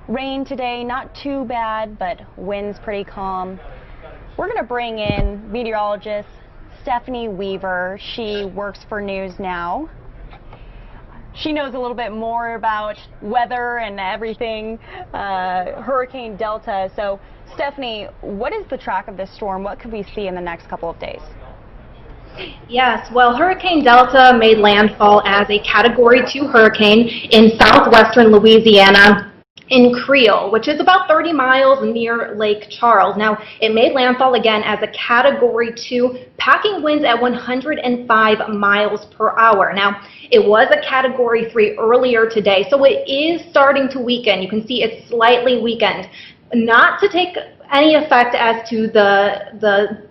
Rain today, not too bad, but winds pretty calm. We're going to bring in meteorologist Stephanie Weaver. She works for News Now. She knows a little bit more about weather and everything, Hurricane Delta. So, Stephanie, what is the track of this storm? What could we see in the next couple of days? Yes, well, Hurricane Delta made landfall as a Category 2 hurricane in southwestern Louisiana in Creole, which is about 30 miles near Lake Charles. Now, it made landfall again as a Category 2, packing winds at 105 miles per hour. Now, it was a Category 3 earlier today, so it is starting to weaken. You can see it's slightly weakened. Not to take any effect as to the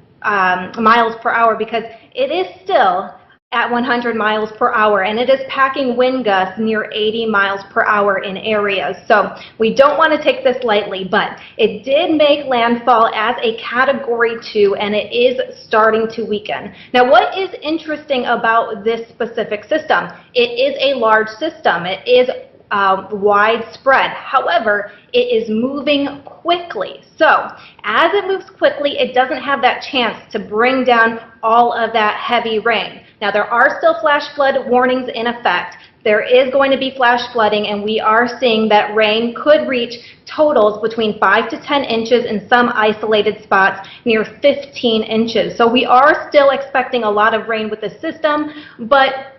miles per hour, because it is still at 100 miles per hour, and it is packing wind gusts near 80 miles per hour in areas. So we don't want to take this lightly, but it did make landfall as a Category 2, and it is starting to weaken. Now, what is interesting about this specific system? It is a large system. It is widespread. However, it is moving quickly. So as it moves quickly, it doesn't have that chance to bring down all of that heavy rain. Now, there are still flash flood warnings in effect. There is going to be flash flooding, and we are seeing that rain could reach totals between 5 to 10 inches in some isolated spots, near 15 inches. So we are still expecting a lot of rain with the system, but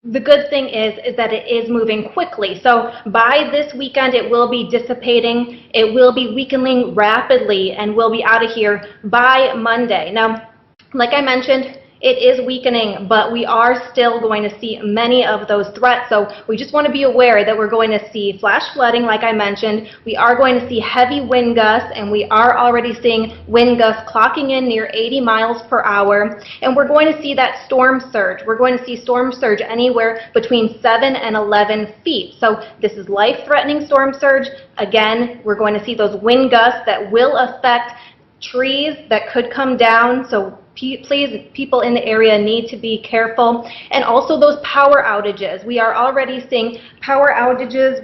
the good thing is that it is moving quickly. So by this weekend, it will be dissipating. It will be weakening rapidly, and we'll be out of here by Monday. Now, like I mentioned, it is weakening, but we are still going to see many of those threats. So we just want to be aware that we're going to see flash flooding, like I mentioned. We are going to see heavy wind gusts, and we are already seeing wind gusts clocking in near 80 miles per hour. And we're going to see that storm surge. We're going to see storm surge anywhere between 7 and 11 feet. So this is life-threatening storm surge. Again, we're going to see those wind gusts that will affect trees that could come down. So please, people in the area need to be careful. And also those power outages. We are already seeing power outages.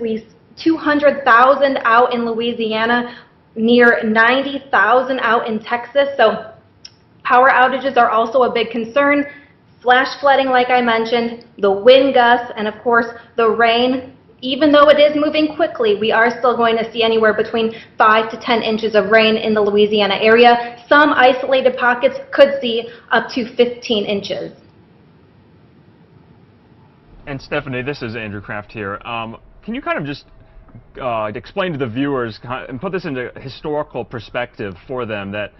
200,000 out in Louisiana, near 90,000 out in Texas. So power outages are also a big concern. Flash flooding, like I mentioned, the wind gusts, and of course the rain. Even though it is moving quickly, we are still going to see anywhere between 5 to 10 inches of rain in the Louisiana area. Some isolated pockets could see up to 15 inches. And Stephanie, this is Andrew Kraft here. Can you kind of just explain to the viewers and put this into historical perspective for them that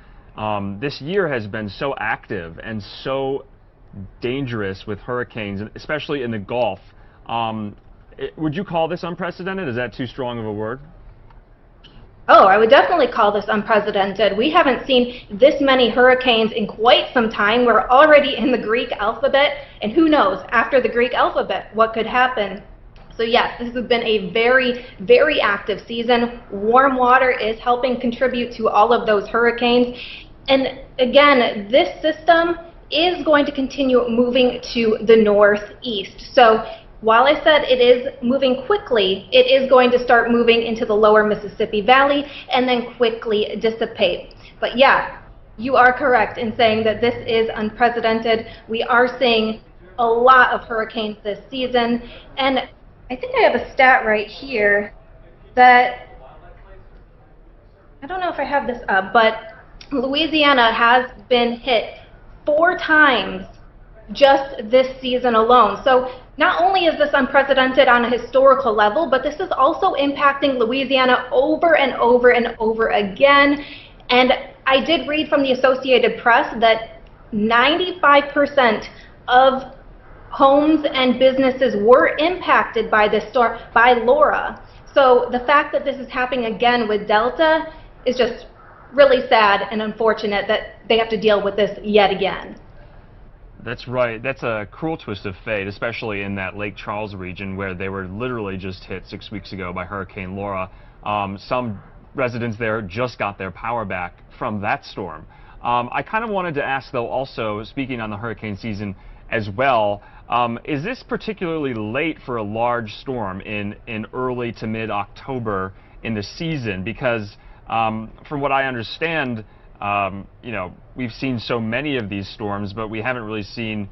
this year has been so active and so dangerous with hurricanes, especially in the Gulf? Would you call this unprecedented? Is that too strong of a word? Oh, I would definitely call this unprecedented. We haven't seen this many hurricanes in quite some time. We're already in the Greek alphabet, and who knows, after the Greek alphabet, what could happen? So yes, this has been a very, very active season. Warm water is helping contribute to all of those hurricanes. And again, this system is going to continue moving to the northeast. So while I said it is moving quickly, it is going to start moving into the lower Mississippi Valley and then quickly dissipate. But yeah, you are correct in saying that this is unprecedented. We are seeing a lot of hurricanes this season, and I think I have a stat right here that, I don't know if I have this up, but Louisiana has been hit 4 times just this season alone. So not only is this unprecedented on a historical level, but this is also impacting Louisiana over and over and over again. And I did read from the Associated Press that 95% of homes and businesses were impacted by this storm, by Laura. So the fact that this is happening again with Delta is just really sad and unfortunate that they have to deal with this yet again. That's right. That's a cruel twist of fate, especially in that Lake Charles region where they were literally just hit 6 weeks ago by Hurricane Laura. Some residents there just got their power back from that storm. I kind of wanted to ask, though, also, speaking on the hurricane season as well, is this particularly late for a large storm in early to mid-October? in the season? Because from what I understand, you know, we've seen so many of these storms, but we haven't really seen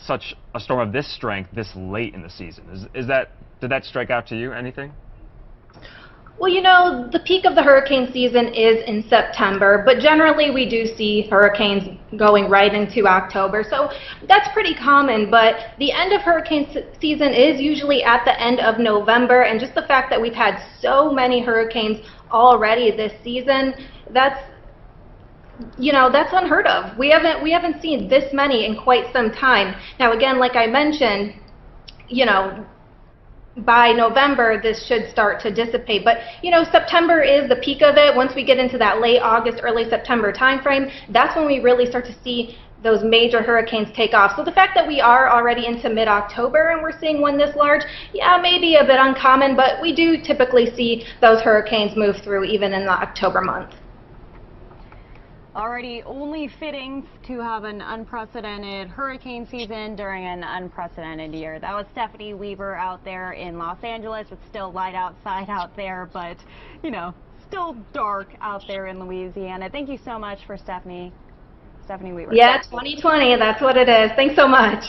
such a storm of this strength this late in the season. Did that strike out to you, anything? Well, you know, the peak of the hurricane season is in September, but generally we do see hurricanes going right into October, so that's pretty common. But the end of hurricane season is usually at the end of November, and just the fact that we've had so many hurricanes already this season, that's unheard of. We haven't seen this many in quite some time. Now, again, like I mentioned, you know, by November, this should start to dissipate. But, you know, September is the peak of it. Once we get into that late August, early September timeframe, that's when we really start to see those major hurricanes take off. So the fact that we are already into mid-October and we're seeing one this large, yeah, maybe a bit uncommon, but we do typically see those hurricanes move through even in the October month. Already only fitting to have an unprecedented hurricane season during an unprecedented year. That was Stephanie Weaver out there in Los Angeles. It's still light outside out there, but, you know, still dark out there in Louisiana. Thank you so much for Stephanie Weaver. Yeah, 2020, that's what it is. Thanks so much.